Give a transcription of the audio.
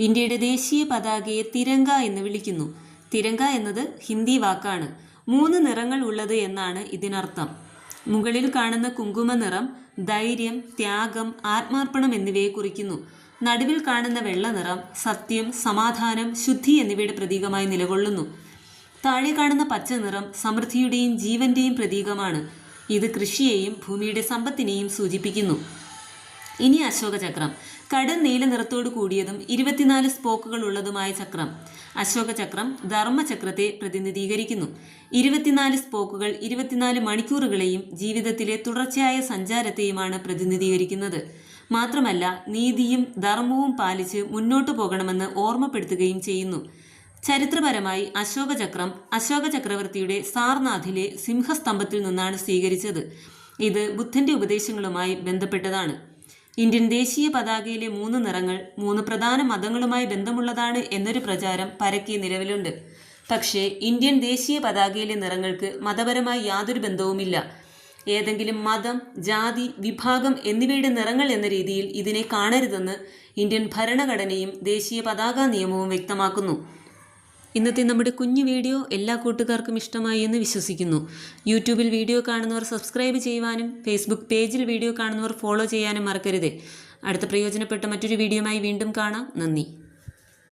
ഇന്ത്യയുടെ ദേശീയ പതാകയെ തിരങ്ക എന്ന് വിളിക്കുന്നു. തിരങ്ക എന്നത് ഹിന്ദി വാക്കാണ്. 3 നിറങ്ങൾ ഉള്ളത് എന്നാണ് ഇതിനർത്ഥം. മുകളിൽ കാണുന്ന കുങ്കുമ നിറം ധൈര്യം, ത്യാഗം, ആത്മാർപ്പണം എന്നിവയെ കുറിക്കുന്നു. നടുവിൽ കാണുന്ന വെള്ള നിറം സത്യം, സമാധാനം, ശുദ്ധി എന്നിവയുടെ പ്രതീകമായി നിലകൊള്ളുന്നു. താഴെ കാണുന്ന പച്ച നിറം സമൃദ്ധിയുടെയും ജീവന്റെയും പ്രതീകമാണ്. ഇത് കൃഷിയെയും ഭൂമിയുടെ സമ്പത്തിനെയും സൂചിപ്പിക്കുന്നു. ഇനി അശോകചക്രം. കടും നീല നിറത്തോടു കൂടിയതും 24 സ്പോക്കുകൾ ഉള്ളതുമായ ചക്രം. അശോകചക്രം ധർമ്മചക്രത്തെ പ്രതിനിധീകരിക്കുന്നു. 24 സ്പോക്കുകൾ 24 മണിക്കൂറുകളെയും ജീവിതത്തിലെ തുടർച്ചയായ സഞ്ചാരത്തെയുമാണ് പ്രതിനിധീകരിക്കുന്നത്. മാത്രമല്ല, നീതിയും ധർമ്മവും പാലിച്ച് മുന്നോട്ടു പോകണമെന്ന് ഓർമ്മപ്പെടുത്തുകയും ചെയ്യുന്നു. ചരിത്രപരമായി അശോകചക്രം അശോക ചക്രവർത്തിയുടെ സാർനാഥിലെ സിംഹസ്തംഭത്തിൽ നിന്നാണ് സ്വീകരിച്ചത്. ഇത് ബുദ്ധന്റെ ഉപദേശങ്ങളുമായി ബന്ധപ്പെട്ടതാണ്. ഇന്ത്യൻ ദേശീയ പതാകയിലെ 3 നിറങ്ങൾ 3 പ്രധാന മതങ്ങളുമായി ബന്ധമുള്ളതാണ് എന്നൊരു പ്രചാരം പരക്കെ നിലവിലുണ്ട്. പക്ഷേ ഇന്ത്യൻ ദേശീയ പതാകയിലെ നിറങ്ങൾക്ക് മതപരമായി യാതൊരു ബന്ധവുമില്ല. ഏതെങ്കിലും മതം, ജാതി, വിഭാഗം എന്നിവയുടെ നിറങ്ങൾ എന്ന രീതിയിൽ ഇതിനെ കാണരുതെന്ന് ഇന്ത്യൻ ഭരണഘടനയും ദേശീയ പതാക നിയമവും വ്യക്തമാക്കുന്നു. ഇന്നത്തെ നമ്മുടെ കുഞ്ഞു വീഡിയോ എല്ലാ കൂട്ടുകാർക്കും ഇഷ്ടമായി എന്ന് വിശ്വസിക്കുന്നു. യൂട്യൂബിൽ വീഡിയോ കാണുന്നവർ സബ്സ്ക്രൈബ് ചെയ്യുവാനും ഫേസ്ബുക്ക് പേജിൽ വീഡിയോ കാണുന്നവർ ഫോളോ ചെയ്യാനും മറക്കരുത്. അടുത്ത പ്രയോജനപ്പെട്ട മറ്റൊരു വീഡിയോയുമായി വീണ്ടും കാണാം. നന്ദി.